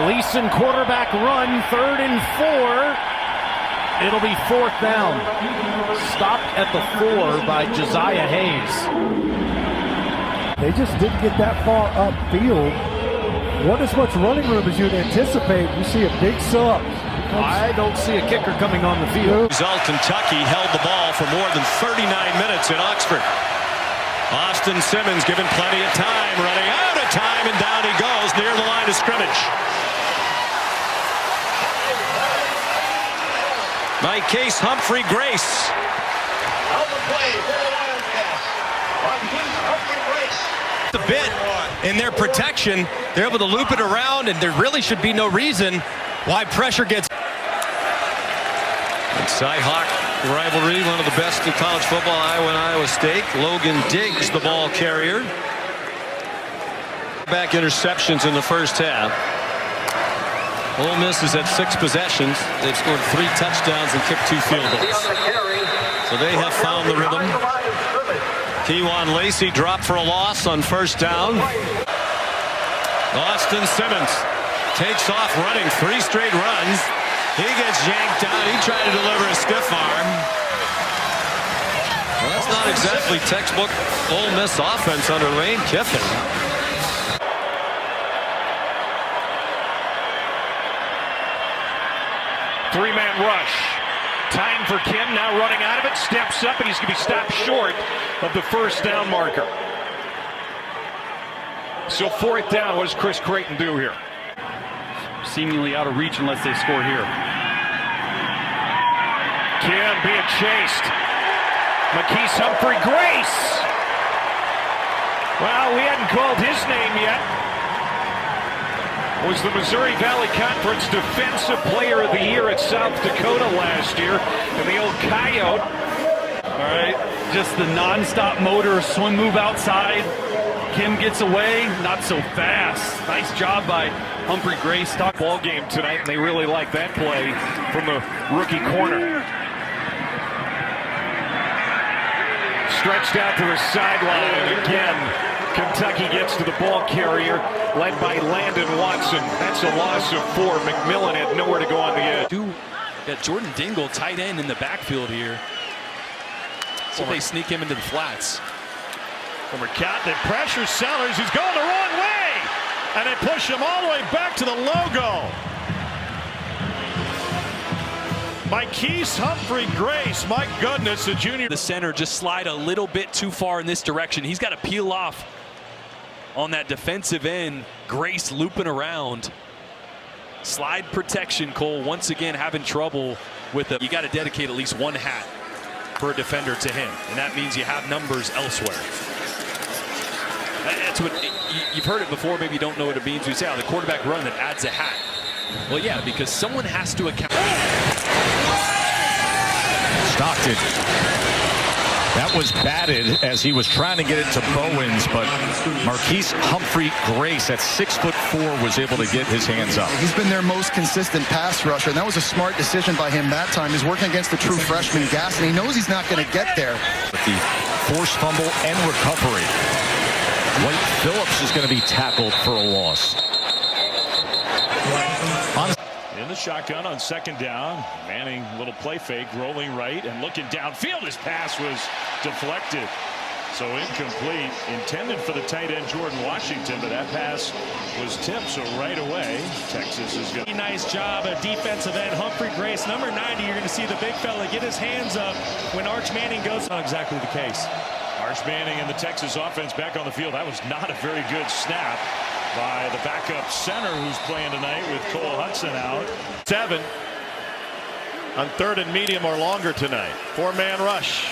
Gleason quarterback run, 3rd and 4. It'll be 4th down. Stopped at the 4 by Josiah Hayes. They just didn't get that far upfield. What as much running room as you'd anticipate. You see a big sub. I don't see a kicker coming on the field. Result, Kentucky held the ball for more than 39 minutes in Oxford. Austin Simmons given plenty of time, running out of time, and down he goes near the line of scrimmage. Marquise Humphrey-Grace. The bit in their protection, they're able to loop it around, and there really should be no reason why pressure gets. Cy-Hawk rivalry, one of the best in college football, Iowa and Iowa State. Logan Diggs, the ball carrier. Back interceptions in the first half. Ole Miss is at 6 possessions. They've scored 3 touchdowns and kicked 2 field goals. So they have found the rhythm. Kewan Lacey dropped for a loss on 1st down. Austin Simmons takes off running 3 straight runs. He gets yanked out. He tried to deliver a stiff arm. Well, that's not exactly textbook Ole Miss offense under Lane Kiffin. Three-man rush. Time for Kim, now running out of it. Steps up, and he's going to be stopped short of the 1st down marker. So 4th down. What does Chris Creighton do here? Seemingly out of reach unless they score here. Kim being chased. Marquise Humphrey-Grace. Well, we hadn't called his name yet. Was the Missouri Valley Conference Defensive Player of the Year at South Dakota last year. And the old Coyote. All right, just the non-stop motor swim move outside. Kim gets away, not so fast. Nice job by Humphrey-Grace. Ball game tonight, and they really like that play from the rookie corner. Stretched out to the sideline again. Kentucky gets to the ball carrier, led by Landon Watson. That's a loss of 4. McMillan had nowhere to go on the edge. Got Jordan Dingle, tight end in the backfield here. So they sneak him into the flats. From Cotton, pressure Sellers, who's going the wrong way. And they push him all the way back to the logo. Marquise Humphrey-Grace, my goodness, the junior. The center just slide a little bit too far in this direction. He's got to peel off on that defensive end. Grace looping around. Slide protection, Cole, once again having trouble with it. You got to dedicate at least 1 hat for a defender to him, and that means you have numbers elsewhere. That's what you've heard it before. Maybe you don't know what it means. We say, oh, the quarterback run that adds a hat. Well, yeah, because someone has to account. Stockton. That was batted as he was trying to get it to Bowens, but Marquise Humphrey-Grace at 6'4" was able to get his hands up. He's been their most consistent pass rusher, and that was a smart decision by him that time. He's working against the true freshman Gass, and he knows he's not going to get there. With the forced fumble and recovery, White Phillips is going to be tackled for a loss. In the shotgun on 2nd down. Manning, little play fake, rolling right and looking downfield. His pass was deflected. So incomplete. Intended for the tight end Jordan Washington, but that pass was tipped. So right away, Texas is going to. Nice job at defensive end. Humphrey-Grace, number 90. You're going to see the big fella get his hands up when Arch Manning goes. Not exactly the case. Arch Manning and the Texas offense back on the field. That was not a very good snap by the backup center who's playing tonight with Cole Hudson out. 7 on 3rd and medium or longer tonight. 4-man rush.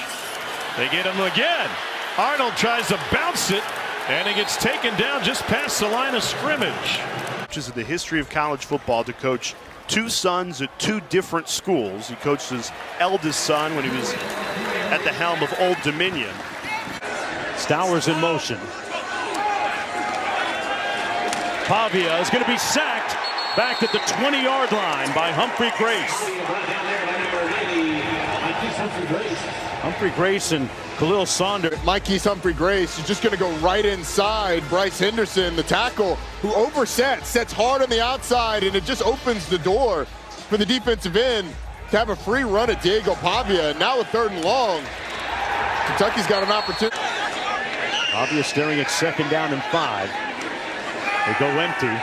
They get him again. Arnold tries to bounce it, and he gets taken down just past the line of scrimmage. Which is the history of college football to coach 2 sons at 2 different schools. He coached his eldest son when he was at the helm of Old Dominion. Stowers in motion. Pavia is going to be sacked back at the 20-yard line by Humphrey-Grace. Humphrey-Grace and Khalil Saunders. Mikey's Humphrey-Grace is just going to go right inside Bryce Henderson, the tackle, who sets hard on the outside, and it just opens the door for the defensive end to have a free run at Diego Pavia. And now with 3rd and long, Kentucky's got an opportunity. Pavia staring at 2nd down and 5. They go empty.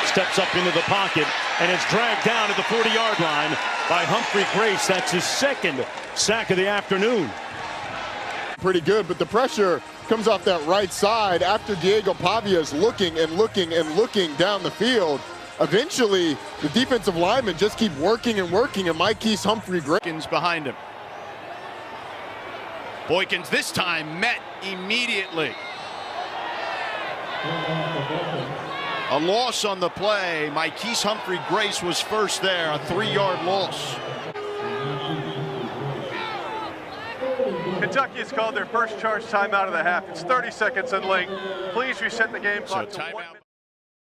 Steps up into the pocket, and it's dragged down at the 40-yard line by Humphrey-Grace. That's his 2nd sack of the afternoon. Pretty good, but the pressure comes off that right side after Diego Pavia is looking and looking and looking down the field. Eventually, the defensive linemen just keep working and working, and Mikey's Humphrey-Grace behind him. Boykins this time met immediately. A loss on the play. Mikey's Humphrey-Grace was first there, a 3-yard loss. Kentucky has called their first charge timeout of the half. It's 30 seconds in length. Please reset the game clock to 1 minute.